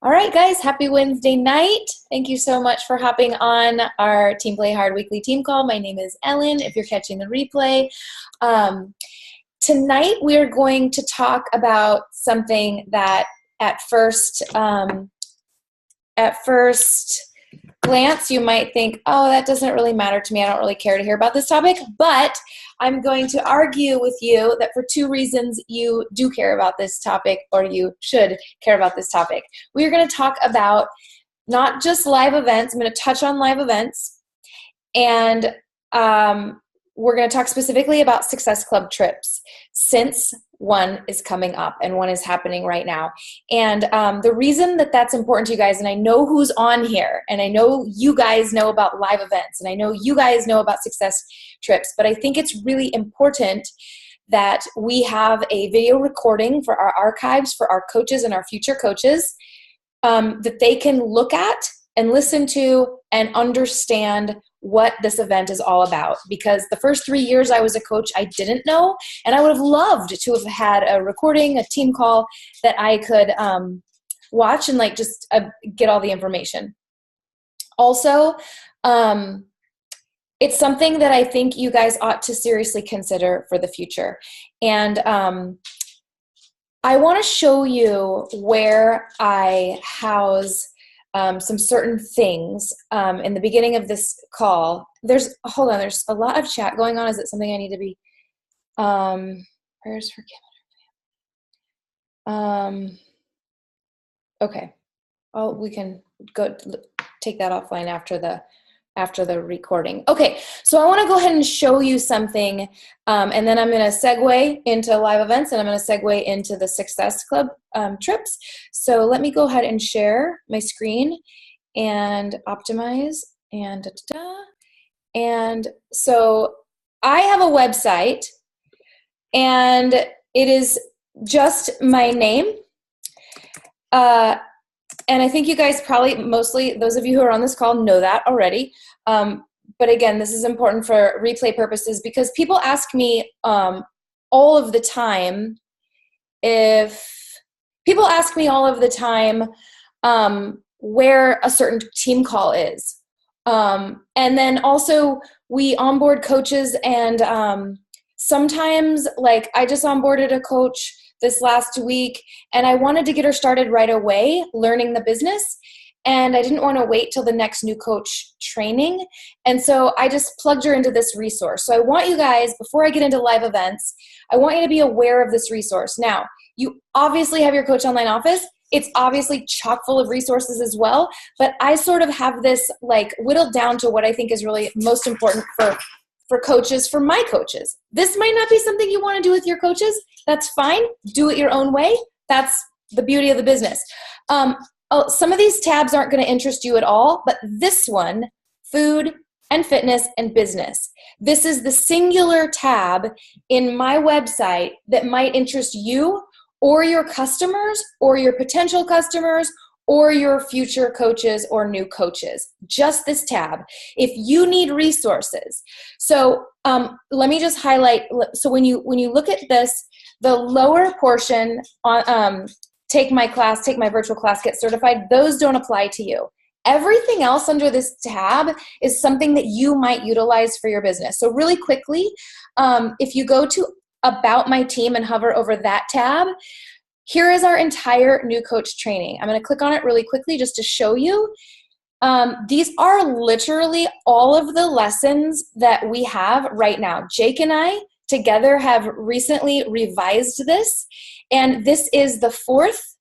All right, guys, happy Wednesday night. Thank you so much for hopping on our Team Play Hard weekly team call. My name is Ellen, if you're catching the replay. Tonight, we are going to talk about something that at first glance, you might think, oh, that doesn't really matter to me. I don't really care to hear about this topic. But I'm going to argue with you that for two reasons you do care about this topic, or you should care about this topic. We are going to talk about not just live events. I'm going to touch on live events. And we're going to talk specifically about Success Club trips, since one is coming up and one is happening right now. And the reason that that's important to you guys, and I know who's on here, and I know you guys know about live events, and I know you guys know about success trips, but I think it's really important that we have a video recording for our archives, for our coaches and our future coaches, that they can look at and listen to and understand what this event is all about. Because the first 3 years I was a coach, I didn't know, and I would have loved to have had a recording, a team call that I could watch and just get all the information. Also, it's something that I think you guys ought to seriously consider for the future. And I want to show you where I house some certain things in the beginning of this call. There's a lot of chat going on. Is it something I need to be? Prayers for Kim. Okay. Oh, we can go take that offline after the recording. Okay, so I want to go ahead and show you something, and then I'm going to segue into live events, and I'm going to segue into the Success Club trips. So let me go ahead and share my screen and optimize and da-da-da. And so I have a website, and it is just my name. And I think you guys probably, mostly those of you who are on this call, know that already. But again, this is important for replay purposes, because people ask me all of the time where a certain team call is. And then also we onboard coaches, and sometimes, I just onboarded a coach this last week, and I wanted to get her started right away learning the business, and I didn't want to wait till the next new coach training, and so I just plugged her into this resource. So I want you guys, before I get into live events, I want you to be aware of this resource. Now, you obviously have your Coach Online Office. It's obviously chock full of resources as well, but I sort of have this whittled down to what I think is really most important for coaches, for my coaches. This might not be something you want to do with your coaches. That's fine. Do it your own way. That's the beauty of the business. Some of these tabs aren't going to interest you at all, but this one, food and fitness and business, this is the singular tab in my website that might interest you or your customers or your potential customers or your future coaches or new coaches. Just this tab. If you need resources. So let me just highlight. So when you look at this, the lower portion on take my virtual class, get certified, those don't apply to you. Everything else under this tab is something that you might utilize for your business. So really quickly, if you go to About My Team and hover over that tab, here is our entire new coach training. I'm going to click on it really quickly just to show you. These are literally all of the lessons that we have right now. Jake and I together have recently revised this, and this is the fourth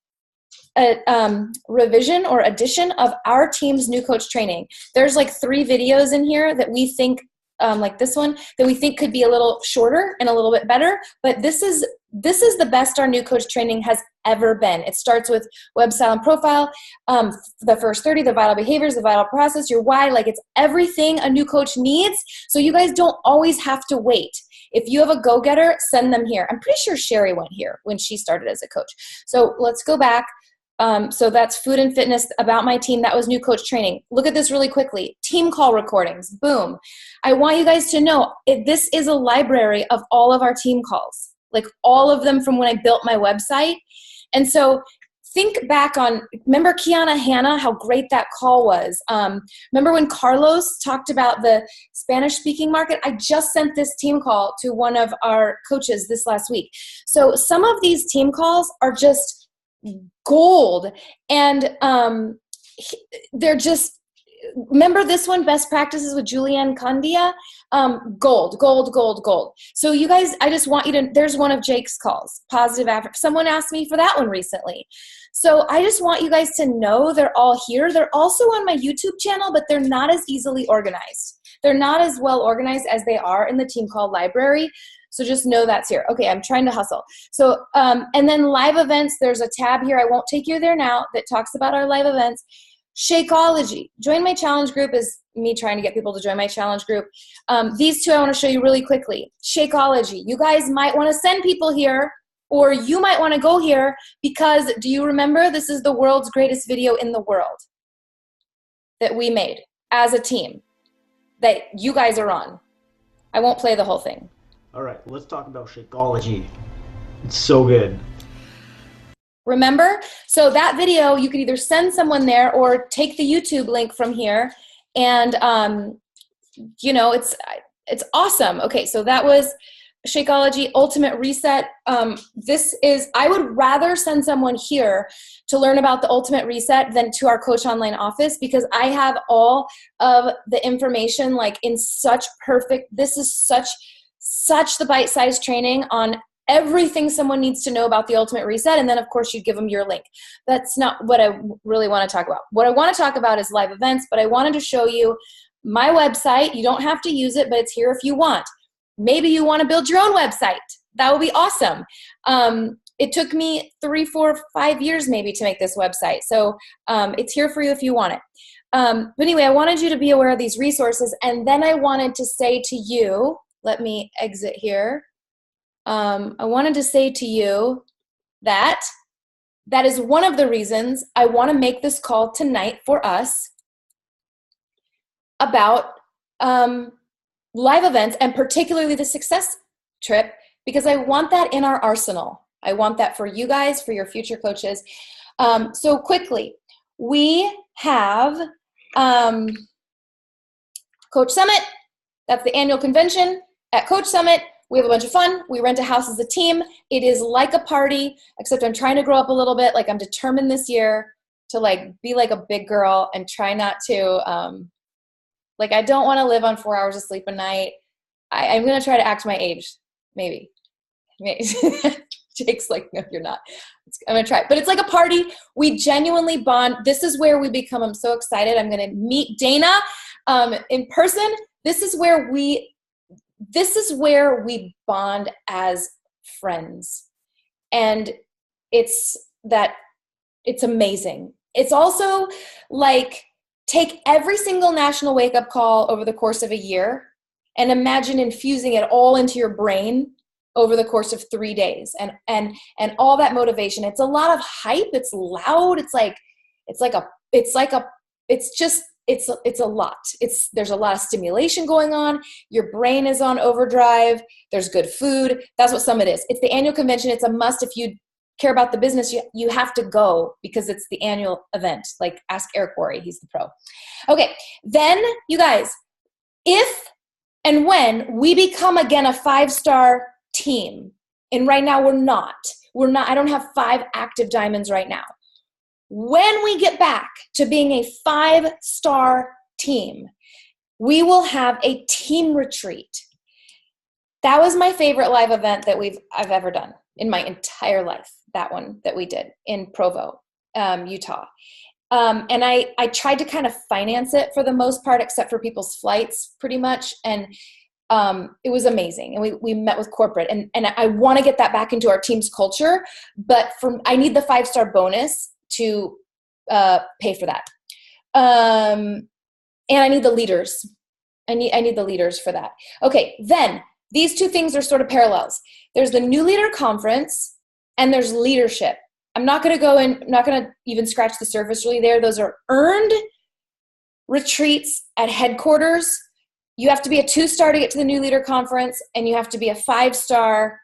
revision or edition of our team's new coach training. There's 3 videos in here that we think, like this one, that we think could be a little shorter and a little bit better, but this is the best our new coach training has ever been. It starts with web style and profile, the first 30, the vital behaviors, the vital process, your why, it's everything a new coach needs, so you guys don't always have to wait. If you have a go-getter, send them here. I'm pretty sure Sherry went here when she started as a coach. So let's go back. So that's food and fitness, About My Team. That was new coach training. Look at this really quickly. Team call recordings. Boom. I want you guys to know this is a library of all of our team calls, all of them from when I built my website. And so think back on, remember Kiana Hanna, how great that call was. Remember when Carlos talked about the Spanish speaking market? I just sent this team call to one of our coaches this last week. So some of these team calls are just gold. And they're just, remember this one, Best Practices with Julianne Candia? Gold, gold, gold, gold. So you guys, I just want you to, there's one of Jake's calls, Positive After. Someone asked me for that one recently. So I just want you guys to know they're all here. They're also on my YouTube channel, but they're not as easily organized. They're not as well organized as they are in the team call library. So just know that's here. Okay, I'm trying to hustle. So, and then live events, there's a tab here. I won't take you there now that talks about our live events. Shakeology. Join my challenge group is me trying to get people to join my challenge group. These two I want to show you really quickly. Shakeology. You guys might want to send people here, or you might want to go here, because do you remember this is the world's greatest video in the world that we made as a team that you guys are on. I won't play the whole thing. All right, let's talk about Shakeology. It's so good. Remember? So that video, you could either send someone there or take the YouTube link from here, and you know, it's awesome. Okay, so that was Shakeology Ultimate Reset. This is, I would rather send someone here to learn about the Ultimate Reset than to our Coach Online office, because I have all of the information like in such perfect, this is such the bite-sized training on everything someone needs to know about the Ultimate Reset, and then of course you give them your link. That's not what I really want to talk about. What I want to talk about is live events, but I wanted to show you my website. You don't have to use it, but it's here if you want. Maybe you want to build your own website. That would be awesome. It took me 3, 4, 5 years maybe to make this website, so it's here for you if you want it. But anyway, I wanted you to be aware of these resources, and then I wanted to say to you, let me exit here. I wanted to say to you that is one of the reasons I want to make this call tonight for us about live events, and particularly the success trip, because I want that in our arsenal. I want that for you guys, for your future coaches. So quickly, we have Coach Summit. That's the annual convention at Coach Summit. We have a bunch of fun. We rent a house as a team. It is like a party, except I'm trying to grow up a little bit. Like, I'm determined this year to like be like a big girl and try not to, like, I don't want to live on 4 hours of sleep a night. I'm going to try to act my age, maybe. Jake's like, no, you're not. I'm going to try. But it's like a party. We genuinely bond. This is where we become, I'm so excited. I'm going to meet Dana in person. This is where we bond as friends. And it's amazing. It's also like, take every single national wake-up call over the course of a year and imagine infusing it all into your brain over the course of 3 days, and all that motivation. It's a lot of hype. It's loud. It's a lot. There's a lot of stimulation going on. Your brain is on overdrive. There's good food. That's what Summit is. It's the annual convention. It's a must. If you care about the business, you have to go, because it's the annual event. Like, ask Eric Worre. He's the pro. Okay. Then you guys, if and when we become again a 5-star team, and right now we're not, I don't have 5 active diamonds right now. When we get back to being a 5-star team, we will have a team retreat. That was my favorite live event that I've ever done in my entire life. That one that we did in Provo, Utah. And I tried to kind of finance it for the most part, except for people's flights pretty much. And it was amazing. And we met with corporate, and I want to get that back into our team's culture, but I need the 5-star bonus to pay for that. And I need the leaders. I need the leaders for that. Okay, then these two things are sort of parallels. There's the New Leader Conference, and there's leadership. I'm not going to even scratch the surface really there. Those are earned retreats at headquarters. You have to be a 2-star to get to the New Leader Conference, and you have to be a 5-star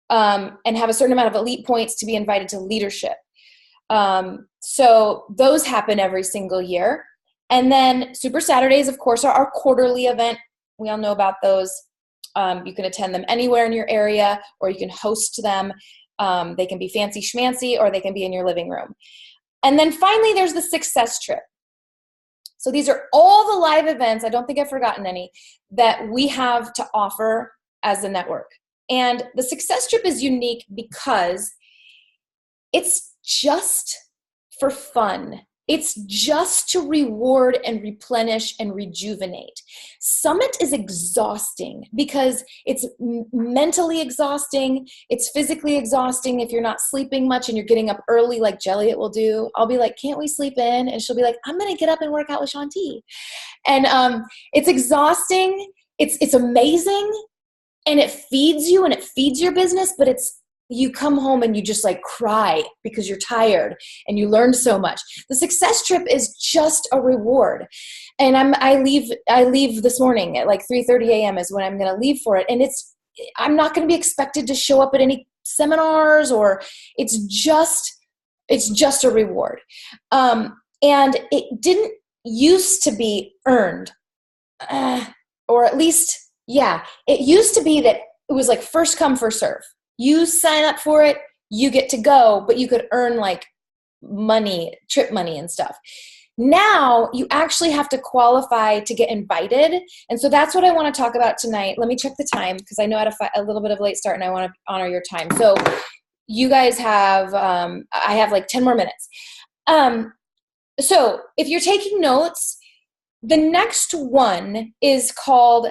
and have a certain amount of elite points to be invited to leadership. So those happen every single year. And then Super Saturdays, of course, are our quarterly event. We all know about those. You can attend them anywhere in your area, or you can host them. They can be fancy schmancy, or they can be in your living room. And then finally, there's the Success Trip. So these are all the live events, I don't think I've forgotten any, that we have to offer as a network. And the Success Trip is unique because it's just for fun. It's just to reward and replenish and rejuvenate. Summit is exhausting because it's mentally exhausting. It's physically exhausting if you're not sleeping much and you're getting up early like Jelliet will do. I'll be like, can't we sleep in? And she'll be like, I'm going to get up and work out with Shanti. And it's exhausting. It's amazing. And it feeds you and it feeds your business, but you come home and you just like cry because you're tired and you learned so much. The Success Trip is just a reward. And I leave this morning at like 3:30 a.m. is when I'm going to leave for it. And I'm not going to be expected to show up at any seminars, or it's just a reward. And it didn't used to be earned, or at least, yeah, it used to be that it was like first come, first serve. You sign up for it, you get to go, but you could earn like money, trip money and stuff. Now you actually have to qualify to get invited. And so that's what I want to talk about tonight. Let me check the time because I know I had a little bit of a late start and I want to honor your time. So you guys have, I have like 10 more minutes. So if you're taking notes, the next one is called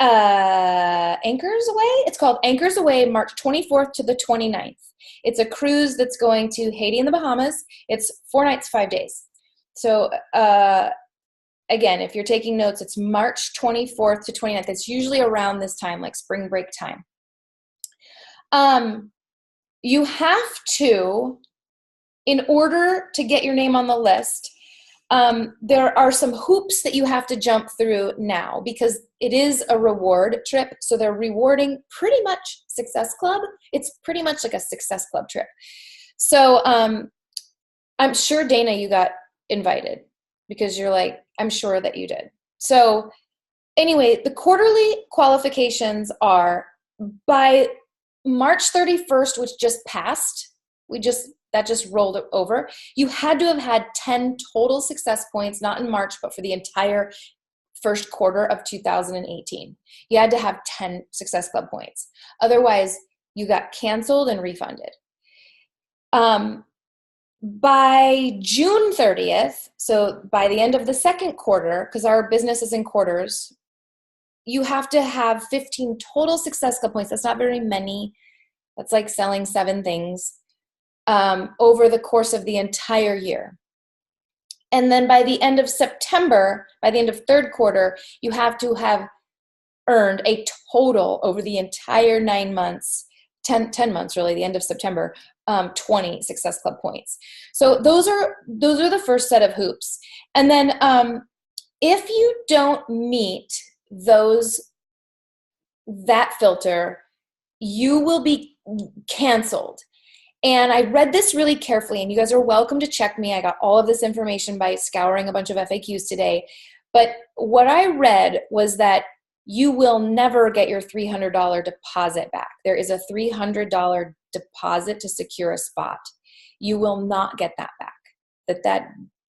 Anchors Away. It's called Anchors Away, March 24th to the 29th. It's a cruise that's going to Haiti and the Bahamas. It's 4 nights, 5 days. So again, if you're taking notes, it's March 24th to 29th. It's usually around this time, like spring break time. You have to, in order to get your name on the list, there are some hoops that you have to jump through now because it is a reward trip. So they're rewarding pretty much Success Club. It's pretty much like a Success Club trip. So I'm sure, Dana, you got invited because you're like, I'm sure that you did. So anyway, the quarterly qualifications are by March 31st, which just passed. That just rolled over. You had to have had 10 total success points, not in March, but for the entire first quarter of 2018. You had to have 10 Success Club points. Otherwise, you got canceled and refunded. By June 30th, so by the end of the second quarter, because our business is in quarters, you have to have 15 total Success Club points. That's not very many. That's like selling 7 things. Over the course of the entire year. And then by the end of September, by the end of third quarter, you have to have earned a total over the entire 9 months, 10 months really, the end of September, 20 Success Club points. So those are the first set of hoops. And then if you don't meet that filter, you will be canceled. And I read this really carefully, and you guys are welcome to check me. I got all of this information by scouring a bunch of FAQs today. But what I read was that you will never get your $300 deposit back. There is a $300 deposit to secure a spot. You will not get that back.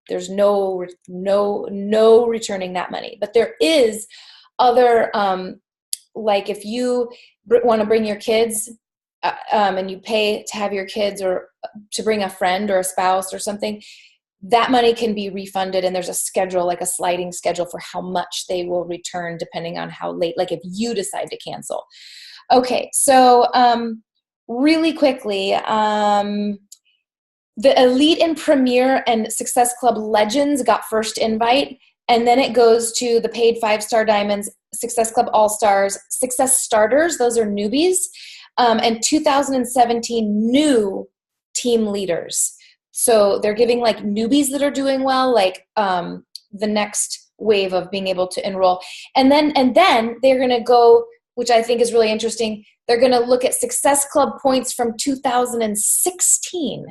There's no returning that money. But there is other, like if you want to bring your kids, and you pay to have your kids or to bring a friend or a spouse or something, that money can be refunded. And there's a schedule, like a sliding schedule for how much they will return depending on how late, like if you decide to cancel. Okay, so really quickly, the Elite and Premier and Success Club Legends got first invite. And then it goes to the paid 5-star diamonds, Success Club All-Stars, Success Starters, those are newbies. And 2017 new team leaders. So they're giving like newbies that are doing well, like the next wave of being able to enroll. And then they're going to go, which I think is really interesting, they're going to look at Success Club points from 2016.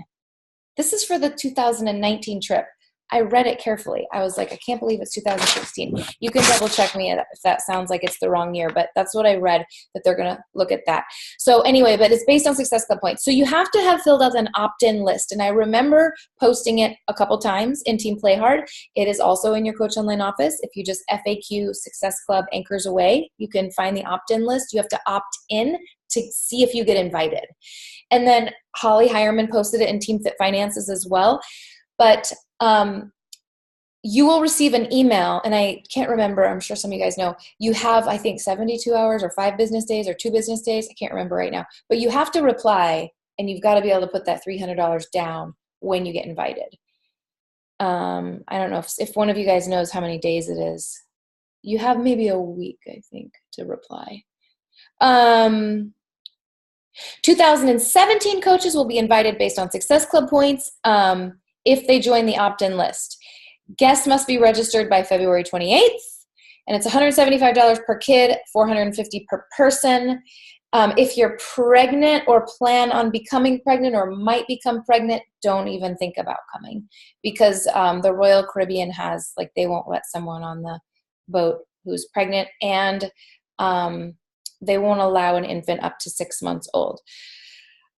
this is for the 2019 trip. I read it carefully. I was like, I can't believe it's 2016. You can double check me if that sounds like it's the wrong year, but that's what I read, that they're going to look at that. So anyway, but it's based on Success Club points. So you have to have filled out an opt-in list. And I remember posting it a couple times in Team Play Hard. It is also in your Coach Online office. If you just FAQ Success Club Anchors Away, you can find the opt-in list. You have to opt in to see if you get invited. And then Holly Hireman posted it in Team Fit Finances as well. But you will receive an email, and I can't remember, I'm sure some of you guys know, you have, I think, 72 hours or 5 business days or 2 business days. I can't remember right now. But you have to reply, and you've got to be able to put that $300 down when you get invited. I don't know if one of you guys knows how many days it is. You have maybe a week, I think, to reply. 2017 coaches will be invited based on Success Club points if they join the opt-in list. Guests must be registered by February 28th, and it's $175 per kid, $450 per person. If you're pregnant or plan on becoming pregnant or might become pregnant, don't even think about coming, because the Royal Caribbean has, like, they won't let someone on the boat who's pregnant, and they won't allow an infant up to 6 months old.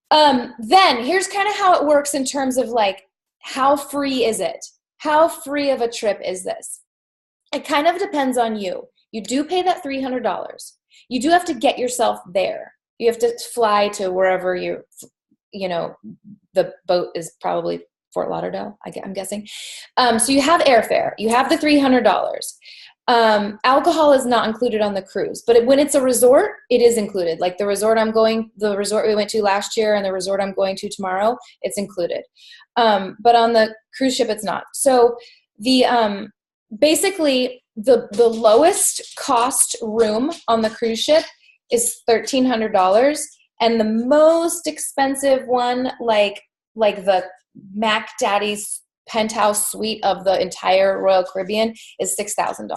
Then here's kind of how it works in terms of, like, how free is it? How free of a trip is this? It kind of depends on you. You do pay that $300. You do have to get yourself there. You have to fly to wherever the boat is, probably Fort Lauderdale, I'm guessing. So you have airfare. You have the $300. Alcohol is not included on the cruise, but when it's a resort, it is included. Like the resort we went to last year and the resort I'm going to tomorrow, it's included. But on the cruise ship, it's not. So basically the lowest cost room on the cruise ship is $1,300. And the most expensive one, like the Mac Daddy's penthouse suite of the entire Royal Caribbean, is $6,000.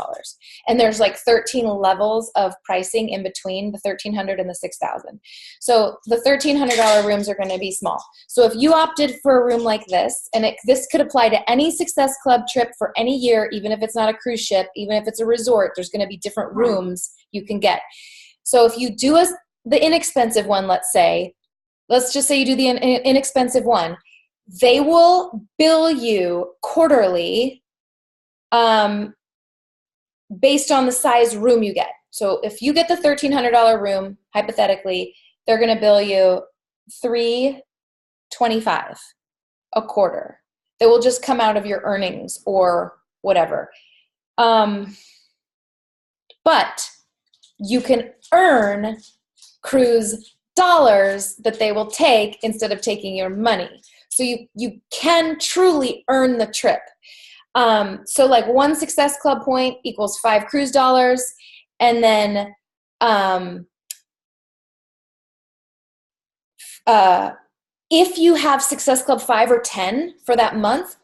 And there's like 13 levels of pricing in between the $1,300 and the $6,000. So the $1,300 rooms are going to be small. So if you opted for a room like this, and this could apply to any Success Club trip for any year, even if it's not a cruise ship, even if it's a resort, there's going to be different rooms you can get. So if you do the inexpensive one, let's just say you do the inexpensive one, they will bill you quarterly based on the size room you get. So if you get the $1,300 room, hypothetically, they're going to bill you $325 a quarter. That will just come out of your earnings or whatever. But you can earn cruise dollars that they will take instead of taking your money. So you can truly earn the trip. So like 1 Success Club point equals 5 cruise dollars. And then if you have Success Club 5 or 10 for that month,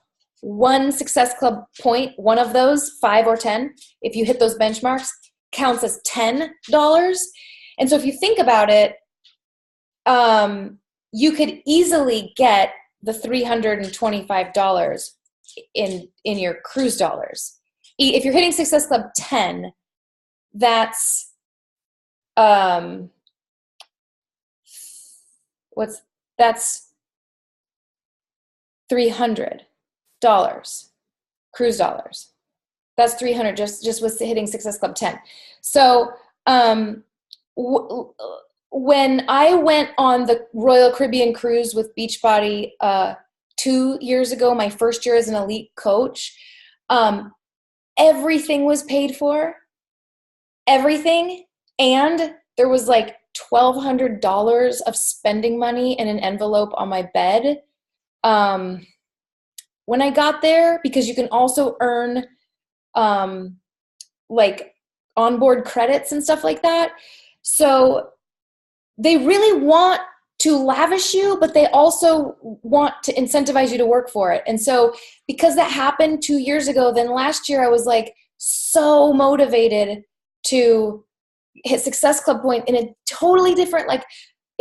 1 Success Club point, one of those, 5 or 10, if you hit those benchmarks, counts as $10. And so if you think about it, you could easily get the $325 in your cruise dollars. If you're hitting Success Club 10, that's $300 cruise dollars. That's 300 just with hitting Success Club 10. So when I went on the Royal Caribbean cruise with Beachbody 2 years ago, my first year as an elite coach, everything was paid for. Everything. And there was like $1,200 of spending money in an envelope on my bed. When I got there, because you can also earn like onboard credits and stuff like that. So they really want to lavish you, but they also want to incentivize you to work for it. And so because that happened 2 years ago, then last year I was like so motivated to hit Success Club point in a totally different, like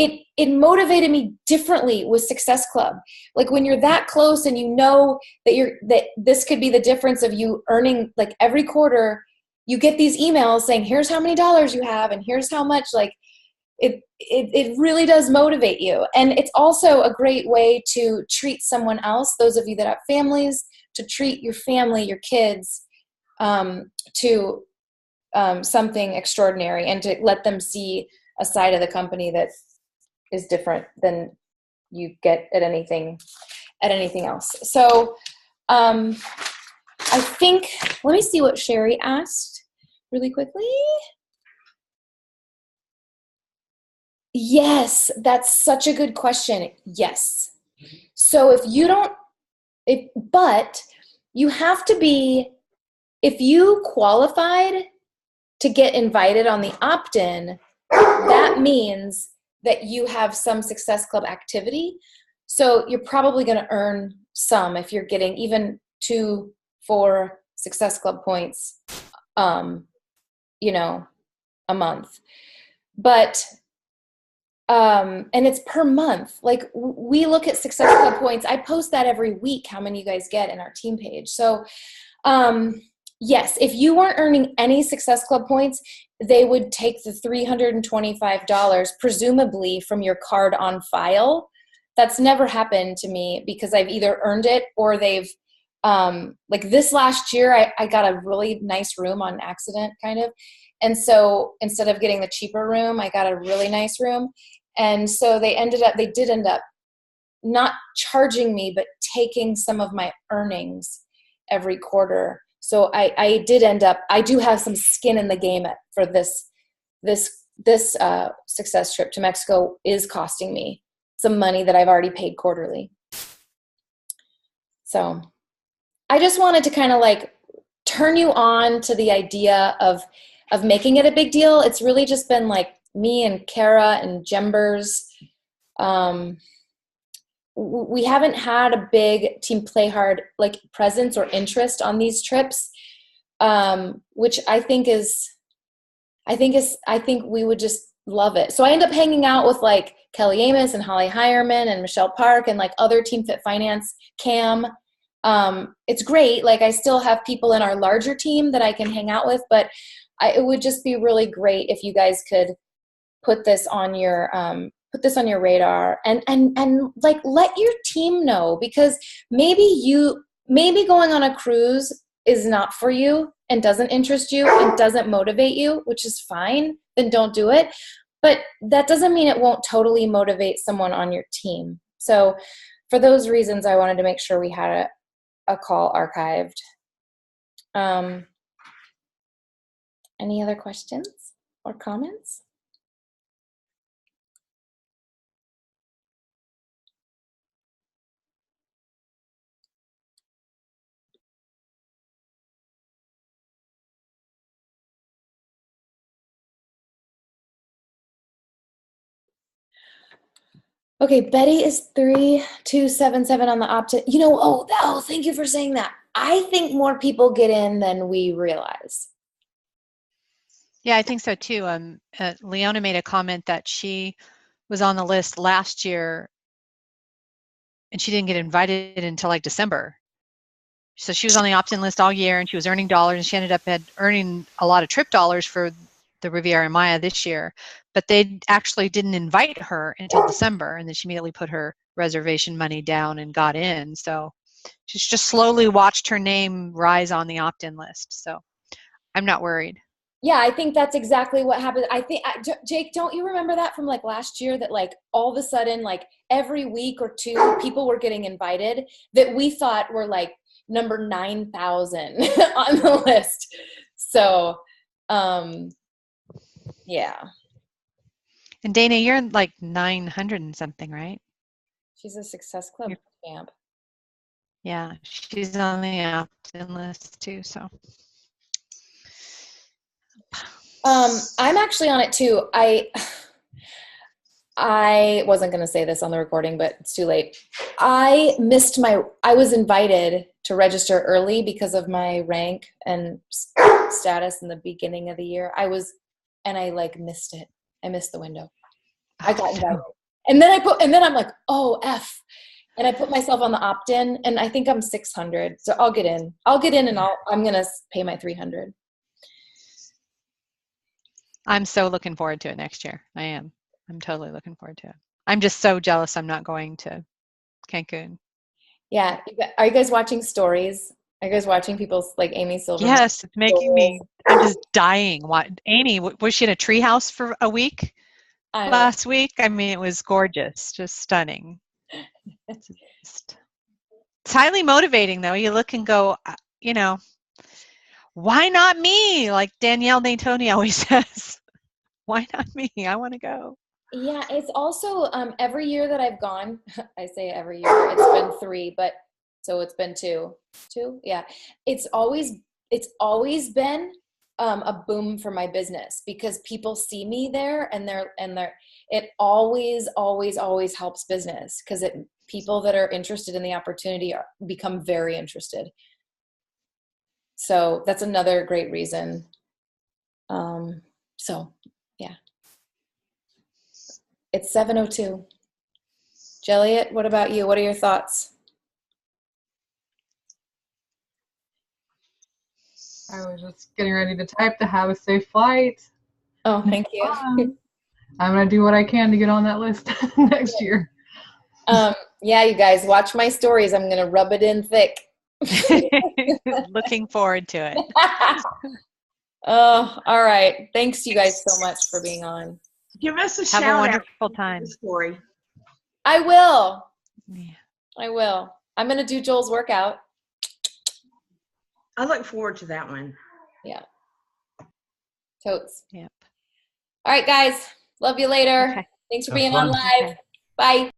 it motivated me differently with Success Club. Like when you're that close and you know that this could be the difference of you earning, like every quarter you get these emails saying, here's how many dollars you have and here's how much, like it really does motivate you. And it's also a great way to treat someone else, those of you that have families, to treat your family, your kids, to something extraordinary, and to let them see a side of the company that is different than you get at anything else. So I think, let me see what Sherry asked really quickly. Yes, that's such a good question. Yes. So but you have to be, if you qualified to get invited on the opt-in, that means that you have some Success Club activity. So you're probably going to earn some if you're getting even 2-4 Success Club points, a month. But, and it's per month. Like we look at Success Club points. I post that every week, how many you guys get in our team page. So, yes, if you weren't earning any Success Club points, they would take the $325, presumably from your card on file. That's never happened to me because I've either earned it or they've, like this last year, I got a really nice room on accident, kind of. And so instead of getting the cheaper room, I got a really nice room. And so they did end up not charging me, but taking some of my earnings every quarter. So I do have some skin in the game for this success trip to Mexico is costing me some money that I've already paid quarterly. So I just wanted to kind of like turn you on to the idea of making it a big deal. It's really just been like me and Kara and Jembers. We haven't had a big Team Play Hard like presence or interest on these trips, which I think we would just love it. So I end up hanging out with like Kelly Amos and Holly Hireman and Michelle Park and like other Team Fit Finance, Cam. It's great. Like I still have people in our larger team that I can hang out with, but it would just be really great if you guys could put this on your radar and like let your team know, because maybe going on a cruise is not for you and doesn't interest you and doesn't motivate you, which is fine, then don't do it. But that doesn't mean it won't totally motivate someone on your team. So for those reasons, I wanted to make sure we had a call archived. Any other questions or comments? Okay, Betty is 3277 on the opt-in. Thank you for saying that. I think more people get in than we realize. Yeah, I think so too. Leona made a comment that she was on the list last year and she didn't get invited until like December. So she was on the opt-in list all year and she was earning dollars, and she ended up earning a lot of trip dollars for the Riviera Maya this year, but they actually didn't invite her until December, and then she immediately put her reservation money down and got in. So she's just slowly watched her name rise on the opt-in list. So I'm not worried. Yeah, I think that's exactly what happened. I think, Jake, don't you remember that from like last year, that like all of a sudden, like every week or two, people were getting invited that we thought were like number 9,000 on the list. So, yeah. And Dana, you're like 900 and something, right? She's a Success Club champ. Yeah, she's on the opt-in list too, so. I'm actually on it too. I wasn't going to say this on the recording, but it's too late. I was invited to register early because of my rank and status in the beginning of the year. I like missed it. I missed the window. I got Oh, invited. no. And then I'm like, oh, F. And I put myself on the opt-in, and I think I'm 600. So I'll get in. And I'm going to pay my 300. I'm so looking forward to it next year. I am. I'm totally looking forward to it. I'm just so jealous I'm not going to Cancun. Yeah. Are you guys watching stories? Are you guys watching people's, like Amy Silverman? Yes, it's making me, I'm just dying. What, Amy, was she in a treehouse for a week last week? I mean, it was gorgeous, just stunning. It's highly motivating, though. You look and go, you know, why not me? Like Danielle Natoni always says, why not me? I want to go. Yeah, it's also every year that I've gone, I say every year, it's been 3, but so it's been 2. 2? Yeah. It's always been a boom for my business because people see me there and it always helps business because people that are interested in the opportunity become very interested. So that's another great reason. So yeah. It's 7:02. Jelliet, what about you? What are your thoughts? I was just getting ready to type to have a safe flight. Oh, thank you. I'm going to do what I can to get on that list next year. Yeah, you guys, watch my stories. I'm going to rub it in thick. Looking forward to it. Oh, all right. Thanks you guys so much for being on. Give us a Have shout a wonderful out time. story. I will. Yeah. I will. I'm going to do Joel's workout. I look forward to that one. Yeah. Totes. Yep. All right, guys. Love you later. Okay. Thanks for Have being fun. on live. Okay. Bye.